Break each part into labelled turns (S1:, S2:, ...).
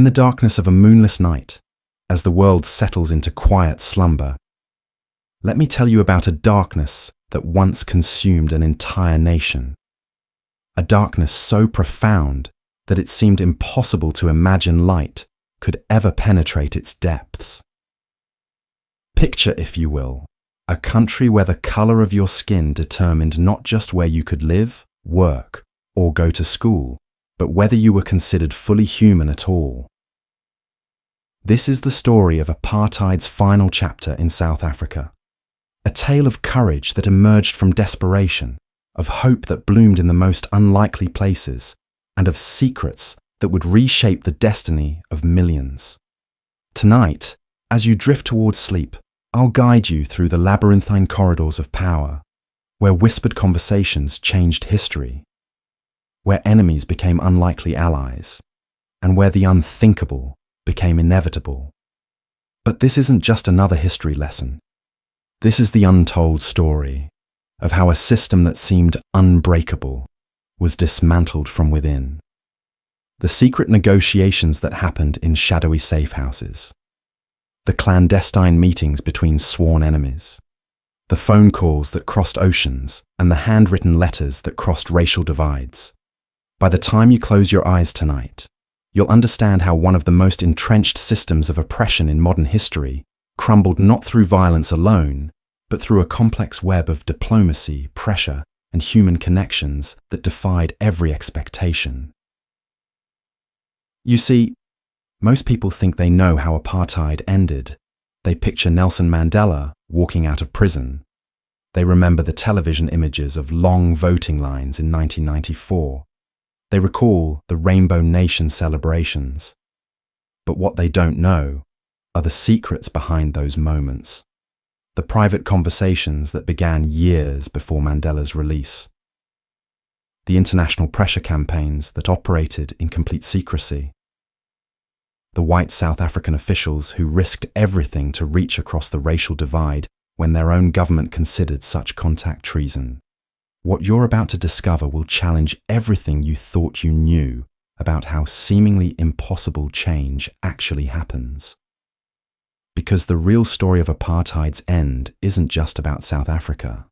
S1: the darkness of a moonless night, as the world settles into quiet slumber, let me tell you about a darkness that once consumed an entire nation. A darkness so profound that it seemed impossible to imagine light could ever penetrate its depths. Picture, if you will, a country where the color of your skin determined not just where you could live, work, or go to school, but whether you were considered fully human at all. This is the story of apartheid's final chapter in South Africa. A tale of courage that emerged from desperation, of hope that bloomed in the most unlikely places, and of secrets that would reshape the destiny of millions. Tonight, as you drift towards sleep, I'll guide you through the labyrinthine corridors of power, where whispered conversations changed history, where enemies became unlikely allies, and where the unthinkable became inevitable. But this isn't just another history lesson. This is the untold story of how a system that seemed unbreakable was dismantled from within. The secret negotiations that happened in shadowy safe houses, the clandestine meetings between sworn enemies, the phone calls that crossed oceans, and the handwritten letters that crossed racial divides. By the time you close your eyes tonight, you'll understand how one of the most entrenched systems of oppression in modern history crumbled not through violence alone, but through a complex web of diplomacy, pressure, and human connections that defied every expectation. You see, most people think they know how apartheid ended. They picture Nelson Mandela walking out of prison. They remember the television images of long voting lines in 1994. They recall the Rainbow Nation celebrations. But what they don't know are the secrets behind those moments. The private conversations that began years before Mandela's release. The international pressure campaigns that operated in complete secrecy. The white South African officials who risked everything to reach across the racial divide when their own government considered such contact treason. What you're about to discover will challenge everything you thought you knew about how seemingly impossible change actually happens. Because the real story of apartheid's end isn't just about South Africa.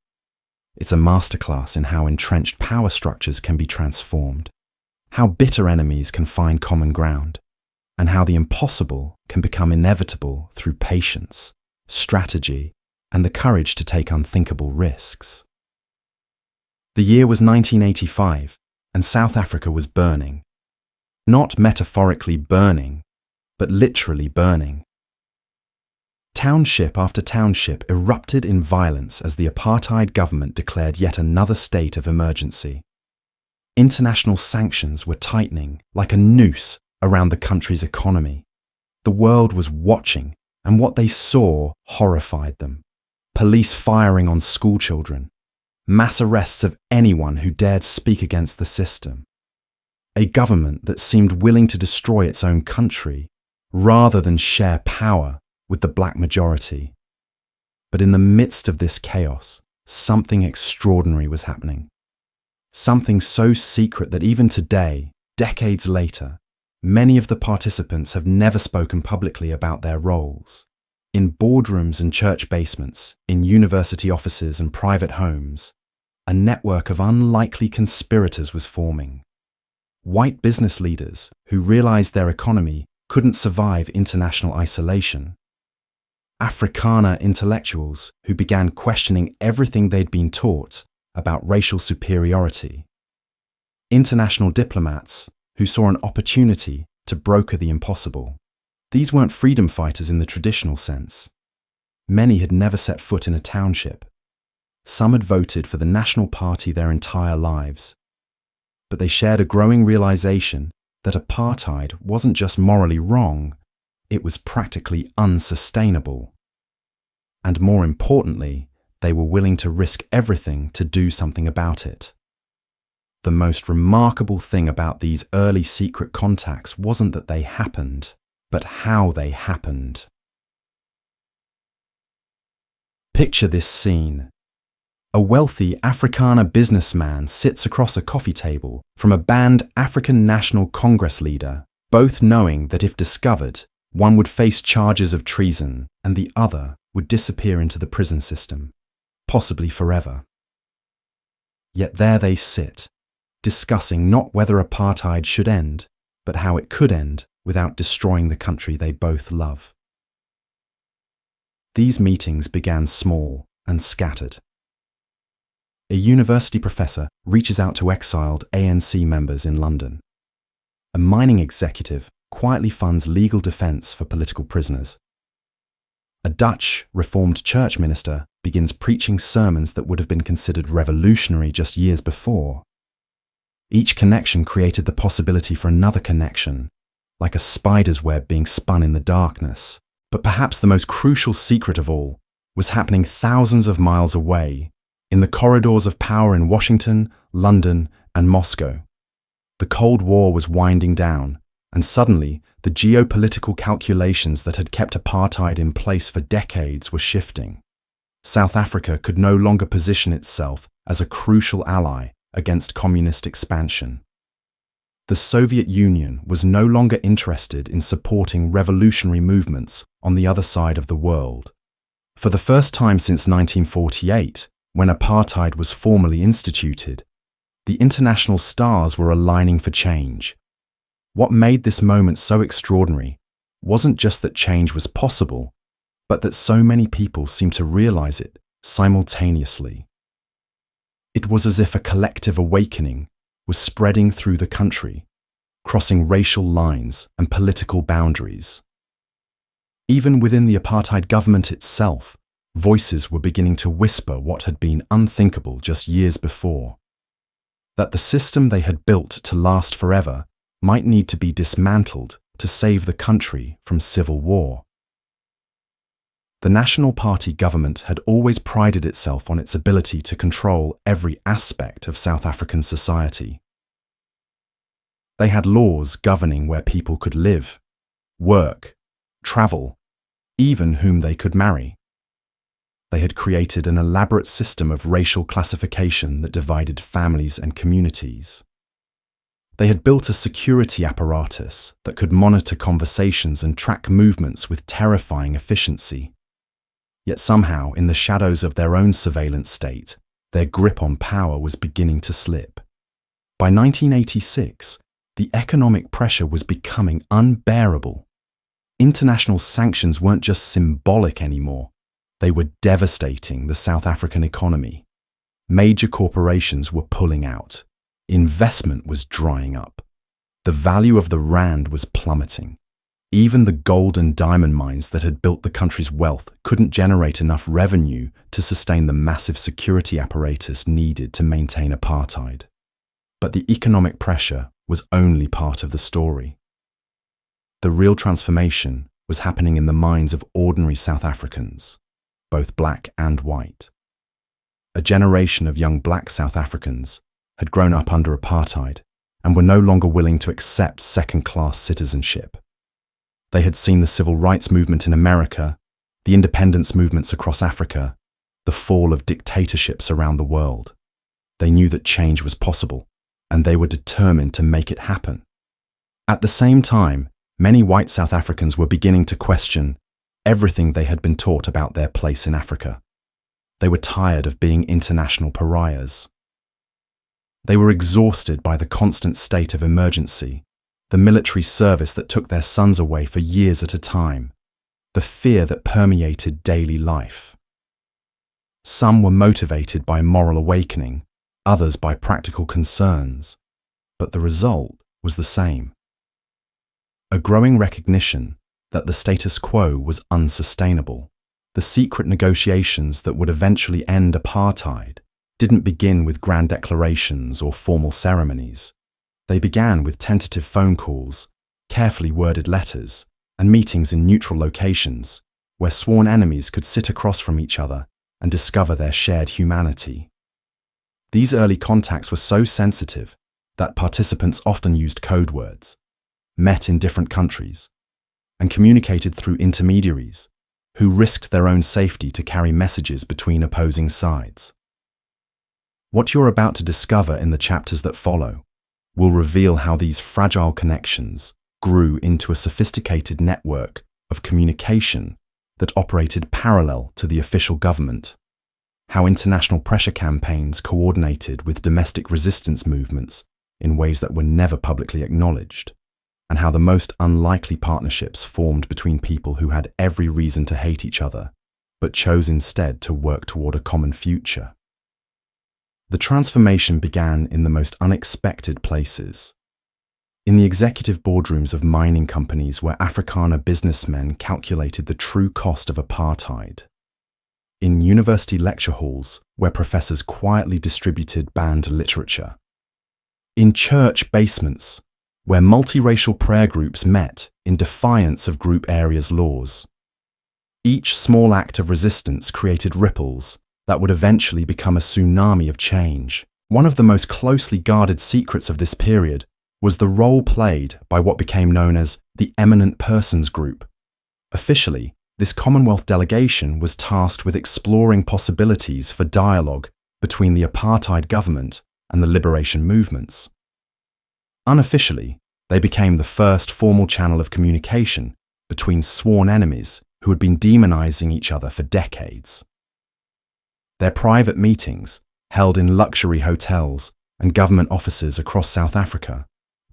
S1: It's a masterclass in how entrenched power structures can be transformed, how bitter enemies can find common ground, and how the impossible can become inevitable through patience, strategy, and the courage to take unthinkable risks. The year was 1985, and South Africa was burning. Not metaphorically burning, but literally burning. Township after township erupted in violence as the apartheid government declared yet another state of emergency. International sanctions were tightening like a noose around the country's economy. The world was watching, and what they saw horrified them. Police firing on schoolchildren, mass arrests of anyone who dared speak against the system. A government that seemed willing to destroy its own country rather than share power with the black majority. But in the midst of this chaos, something extraordinary was happening. Something so secret that even today, decades later, many of the participants have never spoken publicly about their roles. In boardrooms and church basements, in university offices and private homes, a network of unlikely conspirators was forming. White business leaders who realized their economy couldn't survive international isolation. Afrikaner intellectuals who began questioning everything they'd been taught about racial superiority. International diplomats who saw an opportunity to broker the impossible. These weren't freedom fighters in the traditional sense. Many had never set foot in a township. Some had voted for the National Party their entire lives. But they shared a growing realization that apartheid wasn't just morally wrong, it was practically unsustainable. And more importantly, they were willing to risk everything to do something about it. The most remarkable thing about these early secret contacts wasn't that they happened, but how they happened. Picture this scene. A wealthy Afrikaner businessman sits across a coffee table from a banned African National Congress leader, both knowing that if discovered, one would face charges of treason and the other would disappear into the prison system, possibly forever. Yet there they sit, discussing not whether apartheid should end, but how it could end without destroying the country they both love. These meetings began small and scattered. A university professor reaches out to exiled ANC members in London. A mining executive quietly funds legal defence for political prisoners. A Dutch Reformed church minister begins preaching sermons that would have been considered revolutionary just years before. Each connection created the possibility for another connection, like a spider's web being spun in the darkness. But perhaps the most crucial secret of all was happening thousands of miles away, in the corridors of power in Washington, London, and Moscow. The Cold War was winding down, and suddenly the geopolitical calculations that had kept apartheid in place for decades were shifting. South Africa could no longer position itself as a crucial ally against communist expansion. The Soviet Union was no longer interested in supporting revolutionary movements on the other side of the world. For the first time since 1948, when apartheid was formally instituted, the international stars were aligning for change. What made this moment so extraordinary wasn't just that change was possible, but that so many people seemed to realize it simultaneously. It was as if a collective awakening was spreading through the country, crossing racial lines and political boundaries. Even within the apartheid government itself, voices were beginning to whisper what had been unthinkable just years before: that the system they had built to last forever might need to be dismantled to save the country from civil war. The National Party government had always prided itself on its ability to control every aspect of South African society. They had laws governing where people could live, work, travel, even whom they could marry. They had created an elaborate system of racial classification that divided families and communities. They had built a security apparatus that could monitor conversations and track movements with terrifying efficiency. Yet somehow, in the shadows of their own surveillance state, their grip on power was beginning to slip. By 1986, the economic pressure was becoming unbearable. International sanctions weren't just symbolic anymore. They were devastating the South African economy. Major corporations were pulling out. Investment was drying up. The value of the rand was plummeting. Even the gold and diamond mines that had built the country's wealth couldn't generate enough revenue to sustain the massive security apparatus needed to maintain apartheid. But the economic pressure was only part of the story. The real transformation was happening in the minds of ordinary South Africans, both black and white. A generation of young black South Africans had grown up under apartheid and were no longer willing to accept second-class citizenship. They had seen the civil rights movement in America, the independence movements across Africa, the fall of dictatorships around the world. They knew that change was possible, and they were determined to make it happen. At the same time, many white South Africans were beginning to question everything they had been taught about their place in Africa. They were tired of being international pariahs. They were exhausted by the constant state of emergency, the military service that took their sons away for years at a time, the fear that permeated daily life. Some were motivated by moral awakening, others by practical concerns, but the result was the same. A growing recognition that the status quo was unsustainable. The secret negotiations that would eventually end apartheid didn't begin with grand declarations or formal ceremonies. They began with tentative phone calls, carefully worded letters, and meetings in neutral locations where sworn enemies could sit across from each other and discover their shared humanity. These early contacts were so sensitive that participants often used code words, met in different countries, and communicated through intermediaries who risked their own safety to carry messages between opposing sides. What you're about to discover in the chapters that follow will reveal how these fragile connections grew into a sophisticated network of communication that operated parallel to the official government, how international pressure campaigns coordinated with domestic resistance movements in ways that were never publicly acknowledged, and how the most unlikely partnerships formed between people who had every reason to hate each other, but chose instead to work toward a common future. The transformation began in the most unexpected places. In the executive boardrooms of mining companies where Afrikaner businessmen calculated the true cost of apartheid. In university lecture halls where professors quietly distributed banned literature. In church basements where multiracial prayer groups met in defiance of group areas laws. Each small act of resistance created ripples that would eventually become a tsunami of change. One of the most closely guarded secrets of this period was the role played by what became known as the Eminent Persons Group. Officially, this Commonwealth delegation was tasked with exploring possibilities for dialogue between the apartheid government and the liberation movements. Unofficially, they became the first formal channel of communication between sworn enemies who had been demonizing each other for decades. Their private meetings, held in luxury hotels and government offices across South Africa,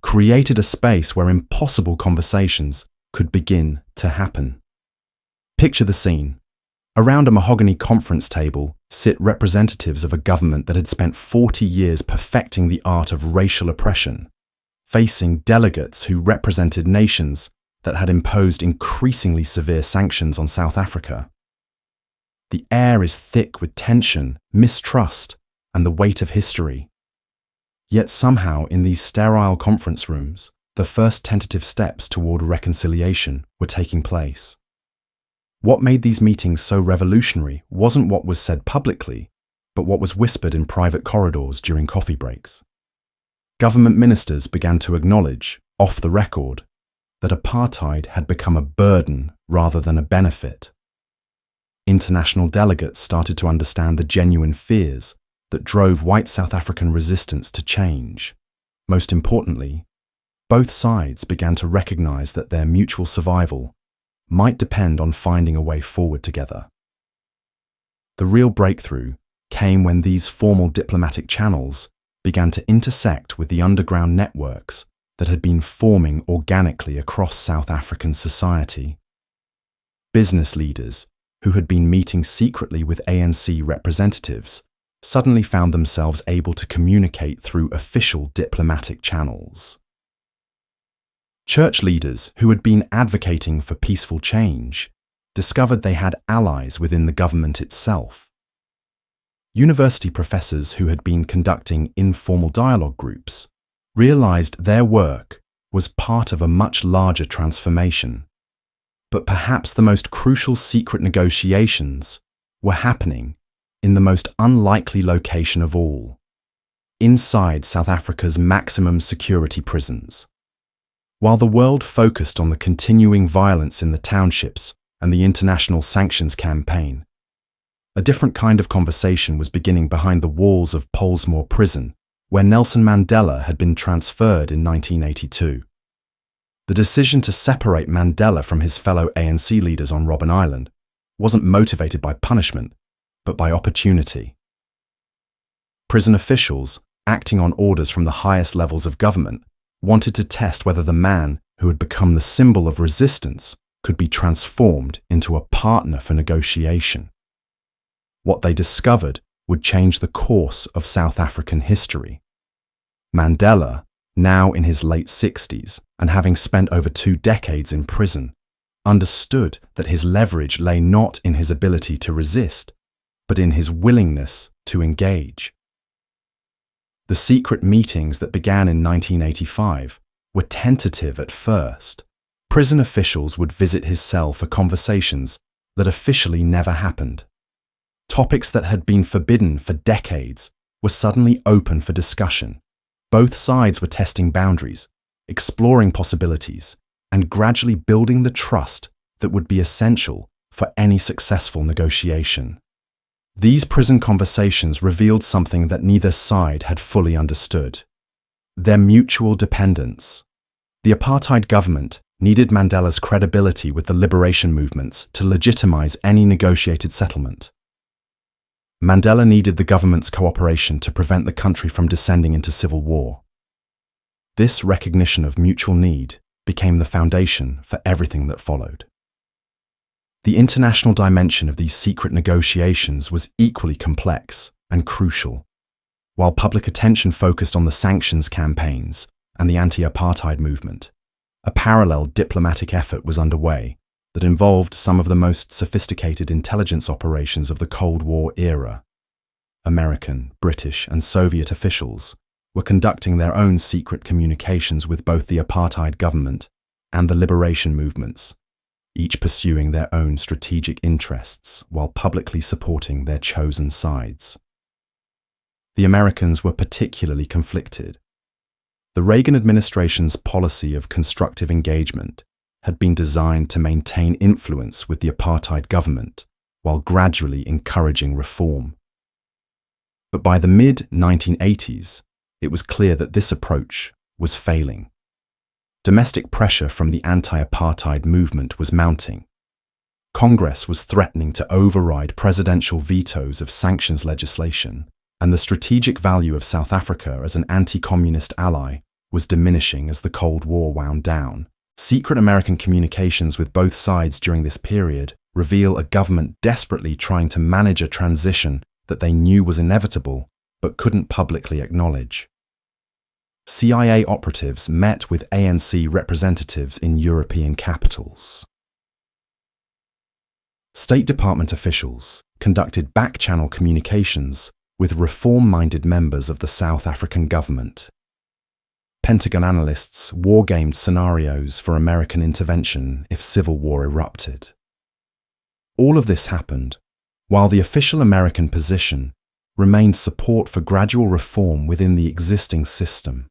S1: created a space where impossible conversations could begin to happen. Picture the scene. Around a mahogany conference table sit representatives of a government that had spent 40 years perfecting the art of racial oppression, facing delegates who represented nations that had imposed increasingly severe sanctions on South Africa. The air is thick with tension, mistrust, and the weight of history. Yet somehow in these sterile conference rooms, the first tentative steps toward reconciliation were taking place. What made these meetings so revolutionary wasn't what was said publicly, but what was whispered in private corridors during coffee breaks. Government ministers began to acknowledge, off the record, that apartheid had become a burden rather than a benefit. International delegates started to understand the genuine fears that drove white South African resistance to change. Most importantly, both sides began to recognize that their mutual survival might depend on finding a way forward together. The real breakthrough came when these formal diplomatic channels began to intersect with the underground networks that had been forming organically across South African society. Business leaders who had been meeting secretly with ANC representatives suddenly found themselves able to communicate through official diplomatic channels. Church leaders who had been advocating for peaceful change discovered they had allies within the government itself. University professors who had been conducting informal dialogue groups realized their work was part of a much larger transformation. But perhaps the most crucial secret negotiations were happening in the most unlikely location of all, inside South Africa's maximum security prisons. While the world focused on the continuing violence in the townships and the international sanctions campaign, a different kind of conversation was beginning behind the walls of Pollsmoor prison, where Nelson Mandela had been transferred in 1982. The decision to separate Mandela from his fellow ANC leaders on Robben Island wasn't motivated by punishment, but by opportunity. Prison officials, acting on orders from the highest levels of government, wanted to test whether the man who had become the symbol of resistance could be transformed into a partner for negotiation. What they discovered would change the course of South African history. Mandela, now in his late 60s and having spent over 2 decades in prison, understood that his leverage lay not in his ability to resist, but in his willingness to engage. The secret meetings that began in 1985 were tentative at first. Prison officials would visit his cell for conversations that officially never happened. Topics that had been forbidden for decades were suddenly open for discussion. Both sides were testing boundaries, exploring possibilities, and gradually building the trust that would be essential for any successful negotiation. These prison conversations revealed something that neither side had fully understood: their mutual dependence. The apartheid government needed Mandela's credibility with the liberation movements to legitimize any negotiated settlement. Mandela needed the government's cooperation to prevent the country from descending into civil war. This recognition of mutual need became the foundation for everything that followed. The international dimension of these secret negotiations was equally complex and crucial. While public attention focused on the sanctions campaigns and the anti-apartheid movement, a parallel diplomatic effort was underway that involved some of the most sophisticated intelligence operations of the Cold War era. American, British, and Soviet officials were conducting their own secret communications with both the apartheid government and the liberation movements, each pursuing their own strategic interests while publicly supporting their chosen sides. The Americans were particularly conflicted. The Reagan administration's policy of constructive engagement had been designed to maintain influence with the apartheid government while gradually encouraging reform. But by the mid-1980s, it was clear that this approach was failing. Domestic pressure from the anti-apartheid movement was mounting. Congress was threatening to override presidential vetoes of sanctions legislation, and the strategic value of South Africa as an anti-communist ally was diminishing as the Cold War wound down. Secret American communications with both sides during this period reveal a government desperately trying to manage a transition that they knew was inevitable but couldn't publicly acknowledge. CIA operatives met with ANC representatives in European capitals. State Department officials conducted back-channel communications with reform-minded members of the South African government. Pentagon analysts wargamed scenarios for American intervention if civil war erupted. All of this happened while the official American position remained support for gradual reform within the existing system.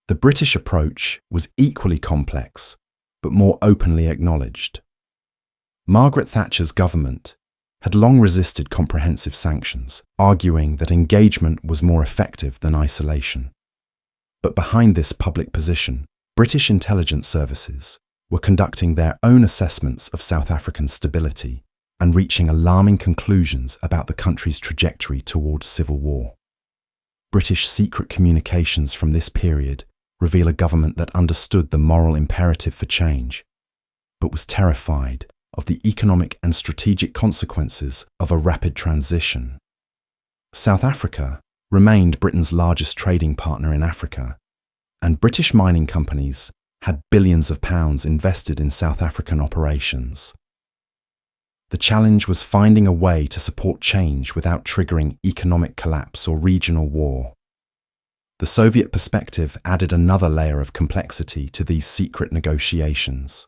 S1: The British approach was equally complex, but more openly acknowledged. Margaret Thatcher's government had long resisted comprehensive sanctions, arguing that engagement was more effective than isolation. But behind this public position, British intelligence services were conducting their own assessments of South African stability and reaching alarming conclusions about the country's trajectory toward civil war. British secret communications from this period reveal a government that understood the moral imperative for change, but was terrified of the economic and strategic consequences of a rapid transition. South Africa remained Britain's largest trading partner in Africa, and British mining companies had billions of pounds invested in South African operations. The challenge was finding a way to support change without triggering economic collapse or regional war. The Soviet perspective added another layer of complexity to these secret negotiations.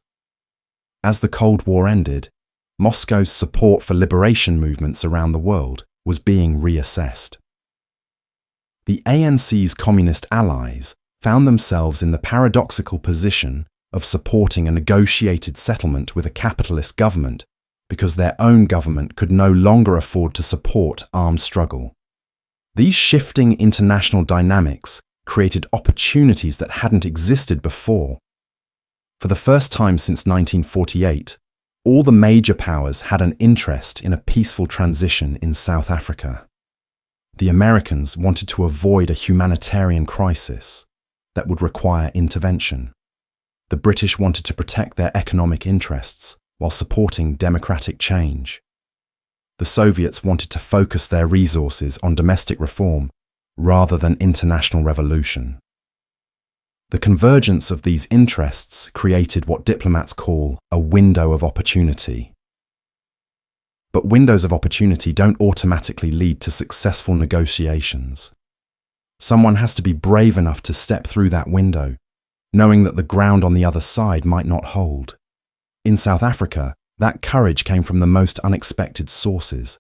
S1: As the Cold War ended, Moscow's support for liberation movements around the world was being reassessed. The ANC's communist allies found themselves in the paradoxical position of supporting a negotiated settlement with a capitalist government because their own government could no longer afford to support armed struggle. These shifting international dynamics created opportunities that hadn't existed before. For the first time since 1948, all the major powers had an interest in a peaceful transition in South Africa. The Americans wanted to avoid a humanitarian crisis that would require intervention. The British wanted to protect their economic interests while supporting democratic change. The Soviets wanted to focus their resources on domestic reform rather than international revolution. The convergence of these interests created what diplomats call a window of opportunity. But windows of opportunity don't automatically lead to successful negotiations. Someone has to be brave enough to step through that window, knowing that the ground on the other side might not hold. In South Africa, that courage came from the most unexpected sources,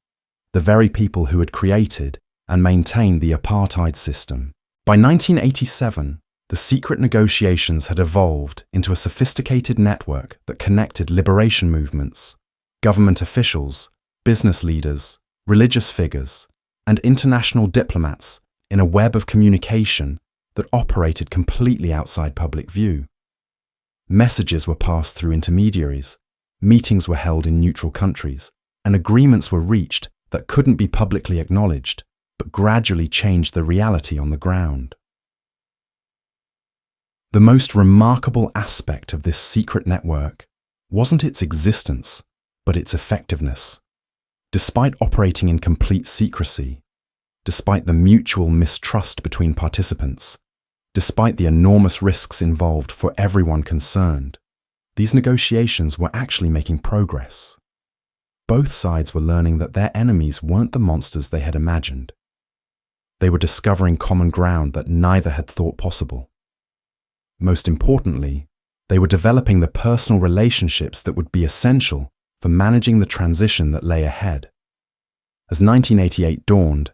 S1: the very people who had created and maintained the apartheid system. By 1987, the secret negotiations had evolved into a sophisticated network that connected liberation movements, government officials, business leaders, religious figures, and international diplomats in a web of communication that operated completely outside public view. Messages were passed through intermediaries, meetings were held in neutral countries, and agreements were reached that couldn't be publicly acknowledged, but gradually changed the reality on the ground. The most remarkable aspect of this secret network wasn't its existence, but its effectiveness. Despite operating in complete secrecy, despite the mutual mistrust between participants, despite the enormous risks involved for everyone concerned, these negotiations were actually making progress. Both sides were learning that their enemies weren't the monsters they had imagined. They were discovering common ground that neither had thought possible. Most importantly, they were developing the personal relationships that would be essential for managing the transition that lay ahead. As 1988 dawned,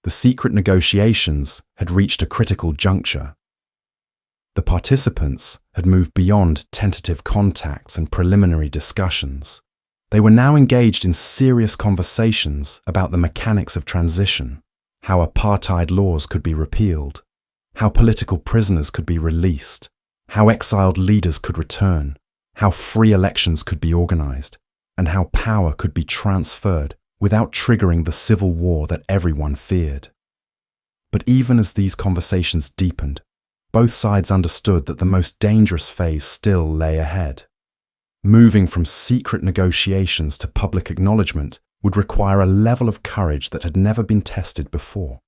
S1: the secret negotiations had reached a critical juncture. The participants had moved beyond tentative contacts and preliminary discussions. They were now engaged in serious conversations about the mechanics of transition, how apartheid laws could be repealed, how political prisoners could be released, how exiled leaders could return, how free elections could be organized, and how power could be transferred without triggering the civil war that everyone feared. But even as these conversations deepened, both sides understood that the most dangerous phase still lay ahead. Moving from secret negotiations to public acknowledgement would require a level of courage that had never been tested before.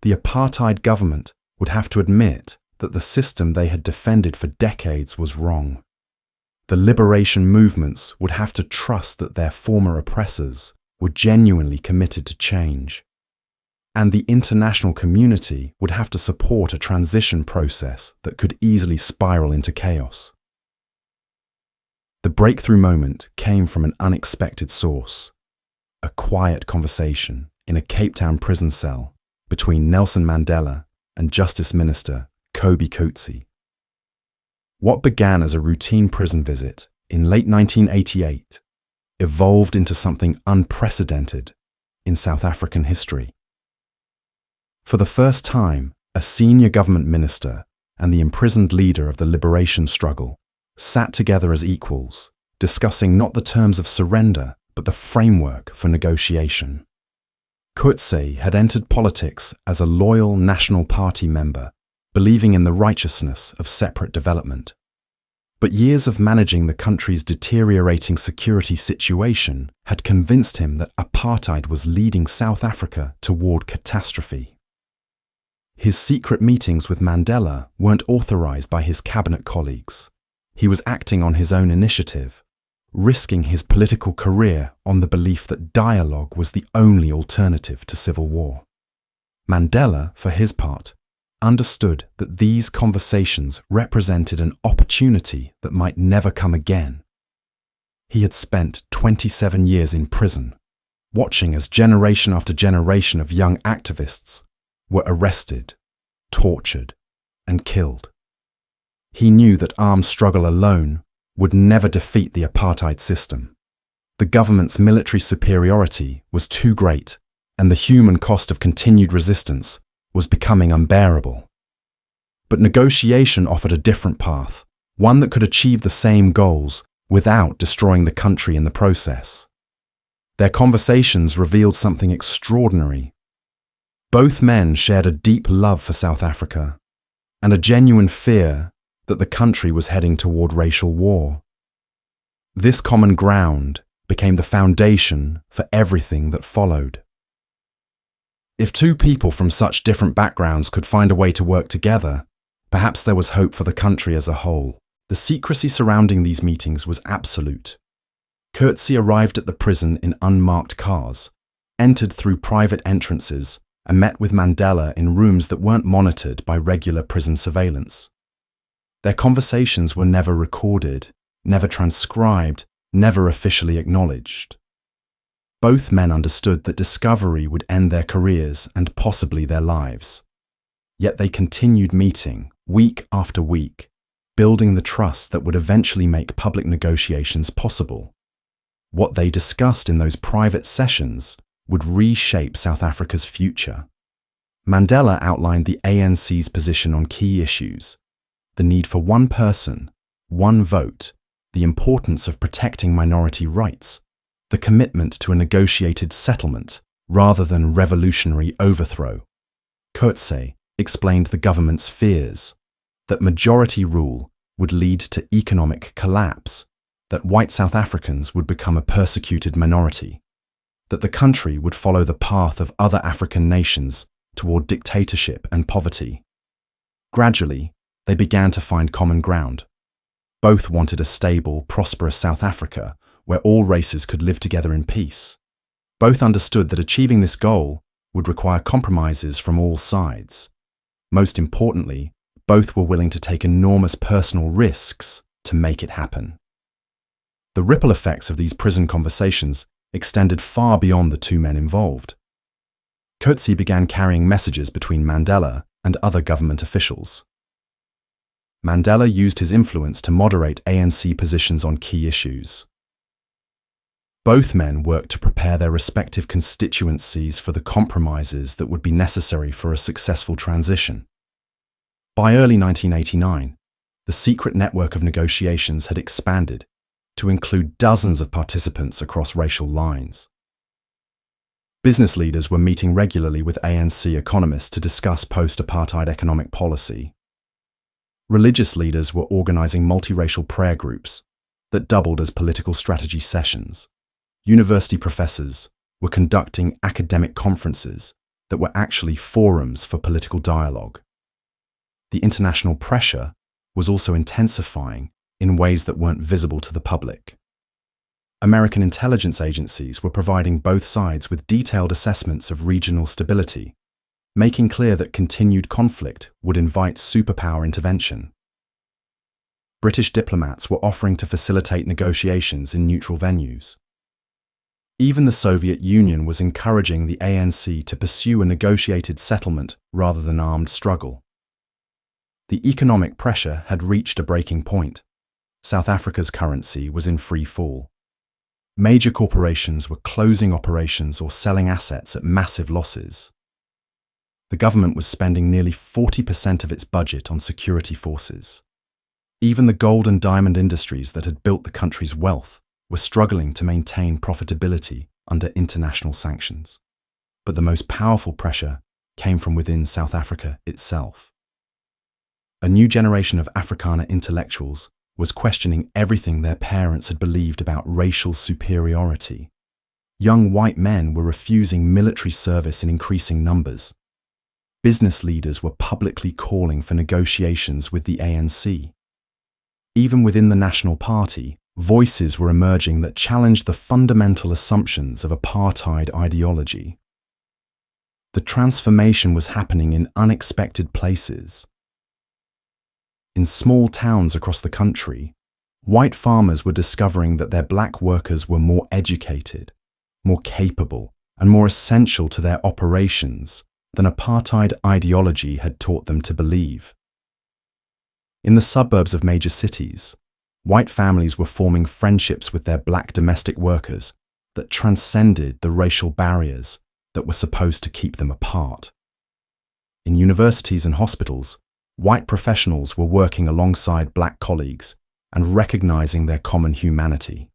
S1: The apartheid government would have to admit that the system they had defended for decades was wrong. The liberation movements would have to trust that their former oppressors were genuinely committed to change. And the international community would have to support a transition process that could easily spiral into chaos. The breakthrough moment came from an unexpected source, a quiet conversation in a Cape Town prison cell between Nelson Mandela and Justice Minister Kobe Coetzee. What began as a routine prison visit in late 1988 evolved into something unprecedented in South African history. For the first time, a senior government minister and the imprisoned leader of the liberation struggle sat together as equals, discussing not the terms of surrender, but the framework for negotiation. Coetzee had entered politics as a loyal National Party member, believing in the righteousness of separate development. But years of managing the country's deteriorating security situation had convinced him that apartheid was leading South Africa toward catastrophe. His secret meetings with Mandela weren't authorized by his cabinet colleagues. He was acting on his own initiative, risking his political career on the belief that dialogue was the only alternative to civil war. Mandela, for his part, understood that these conversations represented an opportunity that might never come again. He had spent 27 years in prison, watching as generation after generation of young activists were arrested, tortured, and killed. He knew that armed struggle alone would never defeat the apartheid system. The government's military superiority was too great, and the human cost of continued resistance was becoming unbearable. But negotiation offered a different path, one that could achieve the same goals without destroying the country in the process. Their conversations revealed something extraordinary. Both men shared a deep love for South Africa and a genuine fear that the country was heading toward racial war. This common ground became the foundation for everything that followed. If two people from such different backgrounds could find a way to work together, perhaps there was hope for the country as a whole. The secrecy surrounding these meetings was absolute. Coetzee arrived at the prison in unmarked cars, entered through private entrances, and met with Mandela in rooms that weren't monitored by regular prison surveillance. Their conversations were never recorded, never transcribed, never officially acknowledged. Both men understood that discovery would end their careers and possibly their lives. Yet they continued meeting, week after week, building the trust that would eventually make public negotiations possible. What they discussed in those private sessions would reshape South Africa's future. Mandela outlined the ANC's position on key issues: the need for one person, one vote, the importance of protecting minority rights, the commitment to a negotiated settlement rather than revolutionary overthrow. Klerk explained the government's fears that majority rule would lead to economic collapse, that white South Africans would become a persecuted minority, that the country would follow the path of other African nations toward dictatorship and poverty. Gradually, they began to find common ground. Both wanted a stable, prosperous South Africa where all races could live together in peace. Both understood that achieving this goal would require compromises from all sides. Most importantly, both were willing to take enormous personal risks to make it happen. The ripple effects of these prison conversations extended far beyond the two men involved. Klerk began carrying messages between Mandela and other government officials. Mandela used his influence to moderate ANC positions on key issues. Both men worked to prepare their respective constituencies for the compromises that would be necessary for a successful transition. By early 1989, the secret network of negotiations had expanded to include dozens of participants across racial lines. Business leaders were meeting regularly with ANC economists to discuss post-apartheid economic policy. Religious leaders were organizing multiracial prayer groups that doubled as political strategy sessions. University professors were conducting academic conferences that were actually forums for political dialogue. The international pressure was also intensifying in ways that weren't visible to the public. American intelligence agencies were providing both sides with detailed assessments of regional stability, making clear that continued conflict would invite superpower intervention. British diplomats were offering to facilitate negotiations in neutral venues. Even the Soviet Union was encouraging the ANC to pursue a negotiated settlement rather than armed struggle. The economic pressure had reached a breaking point. South Africa's currency was in free fall. Major corporations were closing operations or selling assets at massive losses. The government was spending nearly 40% of its budget on security forces. Even the gold and diamond industries that had built the country's wealth were struggling to maintain profitability under international sanctions. But the most powerful pressure came from within South Africa itself. A new generation of Afrikaner intellectuals was questioning everything their parents had believed about racial superiority. Young white men were refusing military service in increasing numbers. Business leaders were publicly calling for negotiations with the ANC. Even within the National Party, voices were emerging that challenged the fundamental assumptions of apartheid ideology. The transformation was happening in unexpected places. In small towns across the country, white farmers were discovering that their black workers were more educated, more capable, and more essential to their operations than apartheid ideology had taught them to believe. In the suburbs of major cities, white families were forming friendships with their black domestic workers that transcended the racial barriers that were supposed to keep them apart. In universities and hospitals, white professionals were working alongside black colleagues and recognizing their common humanity.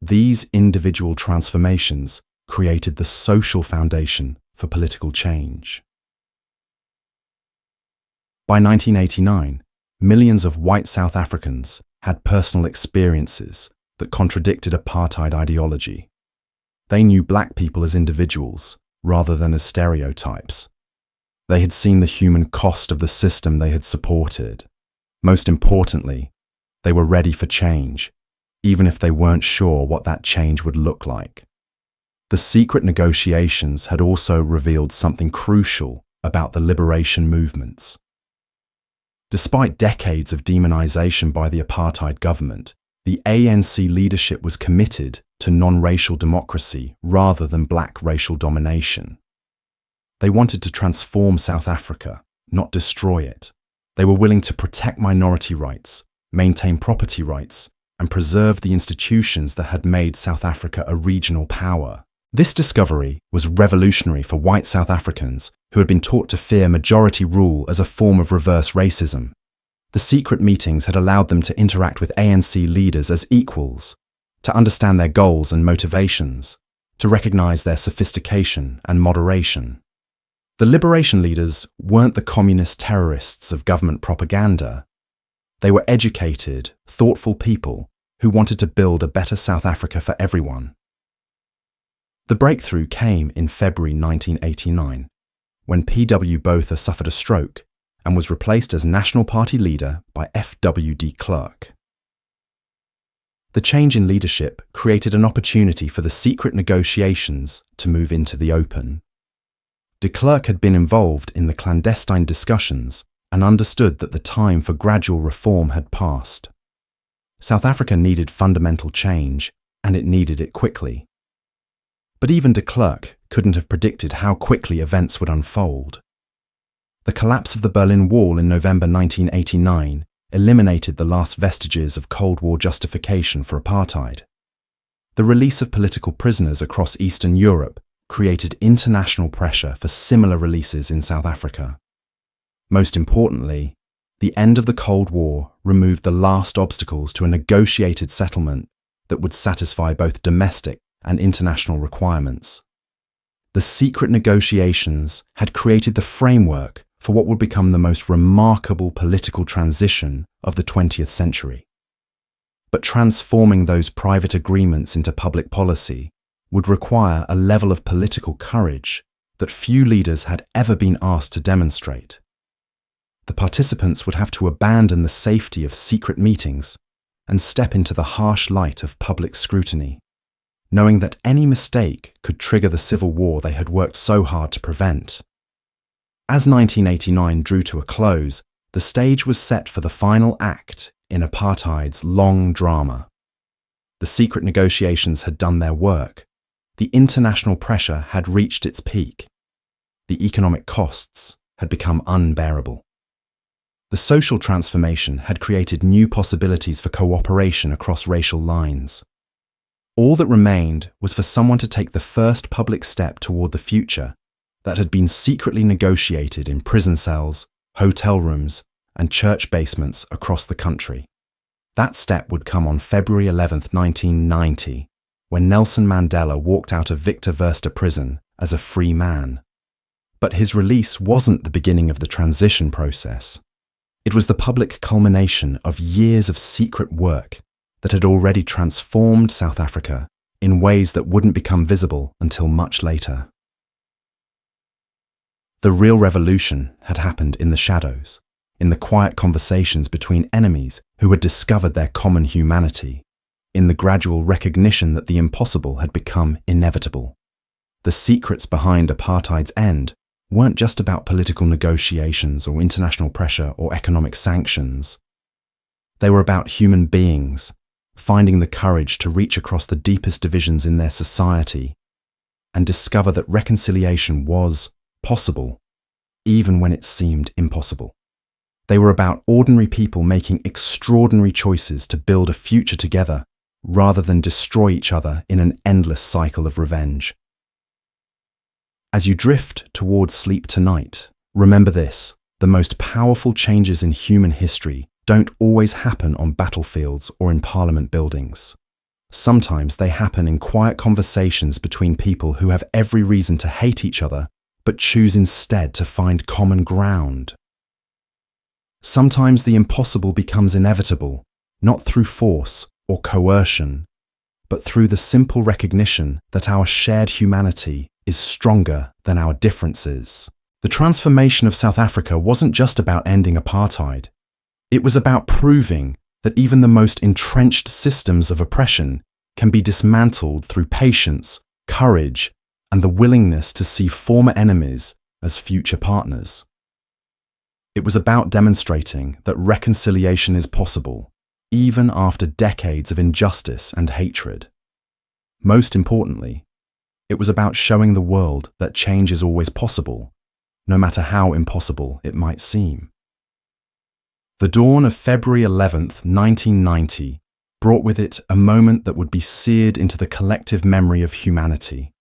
S1: These individual transformations created the social foundation for political change. By 1989, millions of white South Africans had personal experiences that contradicted apartheid ideology. They knew black people as individuals rather than as stereotypes. They had seen the human cost of the system they had supported. Most importantly, they were ready for change, even if they weren't sure what that change would look like. The secret negotiations had also revealed something crucial about the liberation movements. Despite decades of demonization by the apartheid government, the ANC leadership was committed to non-racial democracy rather than black racial domination. They wanted to transform South Africa, not destroy it. They were willing to protect minority rights, maintain property rights, and preserve the institutions that had made South Africa a regional power. This discovery was revolutionary for white South Africans who had been taught to fear majority rule as a form of reverse racism. The secret meetings had allowed them to interact with ANC leaders as equals, to understand their goals and motivations, to recognize their sophistication and moderation. The liberation leaders weren't the communist terrorists of government propaganda. They were educated, thoughtful people who wanted to build a better South Africa for everyone. The breakthrough came in February 1989, when P.W. Botha suffered a stroke and was replaced as National Party leader by F.W.D. Klerk. The change in leadership created an opportunity for the secret negotiations to move into the open. De Klerk had been involved in the clandestine discussions and understood that the time for gradual reform had passed. South Africa needed fundamental change, and it needed it quickly. But even de Klerk couldn't have predicted how quickly events would unfold. The collapse of the Berlin Wall in November 1989 eliminated the last vestiges of Cold War justification for apartheid. The release of political prisoners across Eastern Europe created international pressure for similar releases in South Africa. Most importantly, the end of the Cold War removed the last obstacles to a negotiated settlement that would satisfy both domestic and international requirements. The secret negotiations had created the framework for what would become the most remarkable political transition of the 20th century. But transforming those private agreements into public policy would require a level of political courage that few leaders had ever been asked to demonstrate. The participants would have to abandon the safety of secret meetings and step into the harsh light of public scrutiny, knowing that any mistake could trigger the civil war they had worked so hard to prevent. As 1989 drew to a close, the stage was set for the final act in apartheid's long drama. The secret negotiations had done their work. The international pressure had reached its peak. The economic costs had become unbearable. The social transformation had created new possibilities for cooperation across racial lines. All that remained was for someone to take the first public step toward the future that had been secretly negotiated in prison cells, hotel rooms, and church basements across the country. That step would come on February 11, 1990, when Nelson Mandela walked out of Victor Verster prison as a free man. But his release wasn't the beginning of the transition process. It was the public culmination of years of secret work that had already transformed South Africa in ways that wouldn't become visible until much later. The real revolution had happened in the shadows, in the quiet conversations between enemies who had discovered their common humanity, in the gradual recognition that the impossible had become inevitable. The secrets behind apartheid's end weren't just about political negotiations or international pressure or economic sanctions. They were about human beings finding the courage to reach across the deepest divisions in their society and discover that reconciliation was possible, even when it seemed impossible. They were about ordinary people making extraordinary choices to build a future together rather than destroy each other in an endless cycle of revenge. As you drift towards sleep tonight, remember this: the most powerful changes in human history don't always happen on battlefields or in parliament buildings. Sometimes they happen in quiet conversations between people who have every reason to hate each other, but choose instead to find common ground. Sometimes the impossible becomes inevitable, not through force or coercion, but through the simple recognition that our shared humanity is stronger than our differences. The transformation of South Africa wasn't just about ending apartheid. It was about proving that even the most entrenched systems of oppression can be dismantled through patience, courage, and the willingness to see former enemies as future partners. It was about demonstrating that reconciliation is possible, even after decades of injustice and hatred. Most importantly, it was about showing the world that change is always possible, no matter how impossible it might seem. The dawn of February 11th, 1990, brought with it a moment that would be seared into the collective memory of humanity.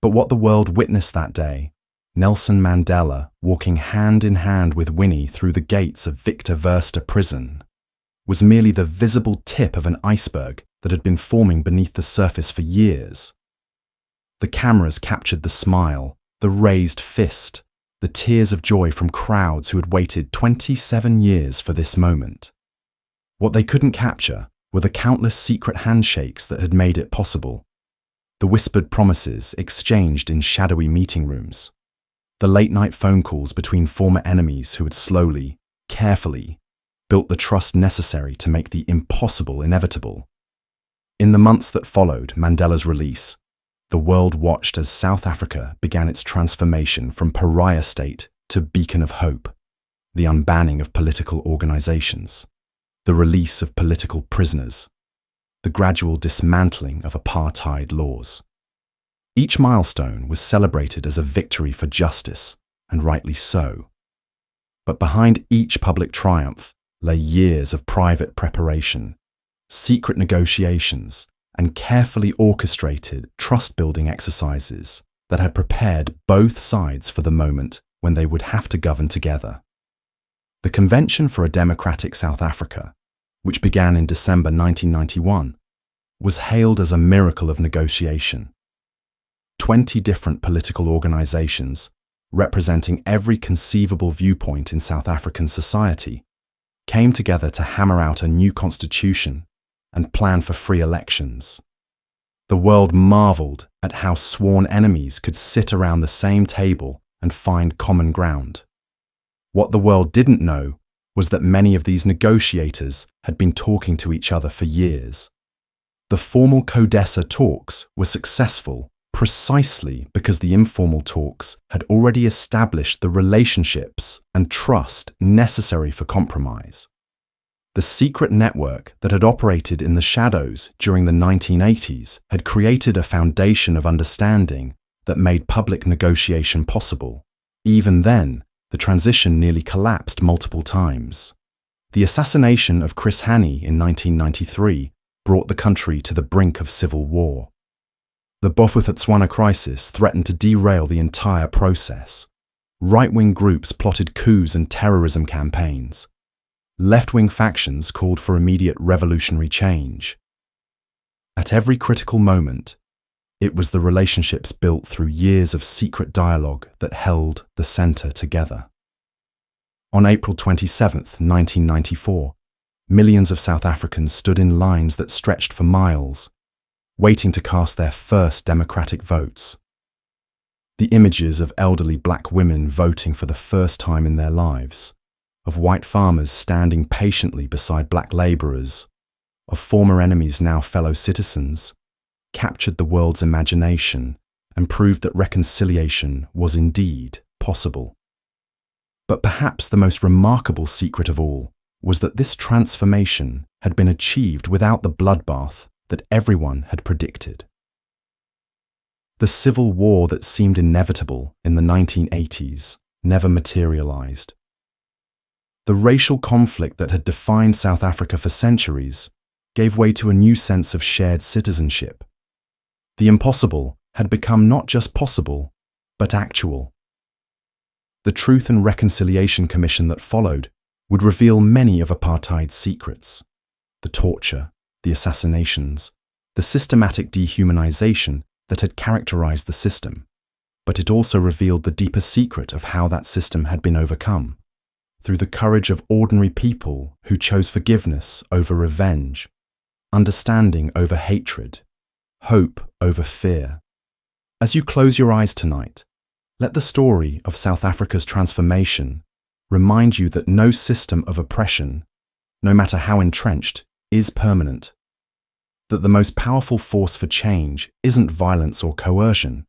S1: But what the world witnessed that day Nelson Mandela walking hand in hand with Winnie through the gates of Victor Verster prison, was merely the visible tip of an iceberg that had been forming beneath the surface for years. The cameras captured the smile, the raised fist, the tears of joy from crowds who had waited 27 years for this moment. What they couldn't capture were the countless secret handshakes that had made it possible, the whispered promises exchanged in shadowy meeting rooms, the late-night phone calls between former enemies who had slowly, carefully, built the trust necessary to make the impossible inevitable. In the months that followed Mandela's release, the world watched as South Africa began its transformation from pariah state to beacon of hope, the unbanning of political organizations, the release of political prisoners, the gradual dismantling of apartheid laws. Each milestone was celebrated as a victory for justice, and rightly so. But behind each public triumph lay years of private preparation, secret negotiations, and carefully orchestrated trust-building exercises that had prepared both sides for the moment when they would have to govern together. The Convention for a Democratic South Africa, which began in December 1991, was hailed as a miracle of negotiation. 20 different political organizations, representing every conceivable viewpoint in South African society, came together to hammer out a new constitution and plan for free elections. The world marveled at how sworn enemies could sit around the same table and find common ground. What the world didn't know was that many of these negotiators had been talking to each other for years. The formal CODESA talks were successful precisely because the informal talks had already established the relationships and trust necessary for compromise. The secret network that had operated in the shadows during the 1980s had created a foundation of understanding that made public negotiation possible. Even then, the transition nearly collapsed multiple times. The assassination of Chris Hani in 1993 brought the country to the brink of civil war. The Bophuthatswana crisis threatened to derail the entire process. Right-wing groups plotted coups and terrorism campaigns. Left-wing factions called for immediate revolutionary change. At every critical moment, it was the relationships built through years of secret dialogue that held the centre together. On April 27, 1994, millions of South Africans stood in lines that stretched for miles, waiting to cast their first democratic votes. The images of elderly black women voting for the first time in their lives, of white farmers standing patiently beside black labourers, of former enemies now fellow citizens, captured the world's imagination and proved that reconciliation was indeed possible. But perhaps the most remarkable secret of all was that this transformation had been achieved without the bloodbath that everyone had predicted. The civil war that seemed inevitable in the 1980s never materialized. The racial conflict that had defined South Africa for centuries gave way to a new sense of shared citizenship. The impossible had become not just possible, but actual. The Truth and Reconciliation Commission that followed would reveal many of apartheid's secrets: the torture, the assassinations, the systematic dehumanization that had characterized the system. But it also revealed the deeper secret of how that system had been overcome, through the courage of ordinary people who chose forgiveness over revenge, understanding over hatred, hope over fear. As you close your eyes tonight, let the story of South Africa's transformation remind you that no system of oppression, no matter how entrenched, is permanent. That the most powerful force for change isn't violence or coercion,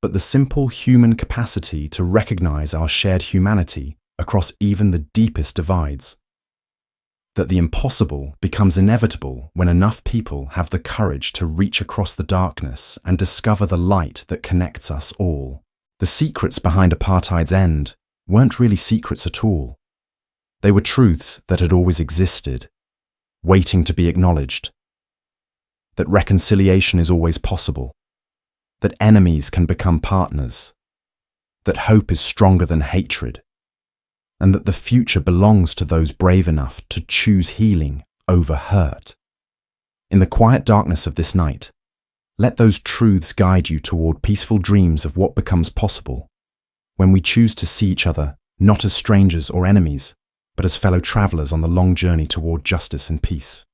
S1: but the simple human capacity to recognize our shared humanity across even the deepest divides. That the impossible becomes inevitable when enough people have the courage to reach across the darkness and discover the light that connects us all. The secrets behind apartheid's end weren't really secrets at all. They were truths that had always existed, waiting to be acknowledged. That reconciliation is always possible. That enemies can become partners. that hope is stronger than hatred, and that the future belongs to those brave enough to choose healing over hurt. In the quiet darkness of this night, let those truths guide you toward peaceful dreams of what becomes possible when we choose to see each other not as strangers or enemies, but as fellow travelers on the long journey toward justice and peace.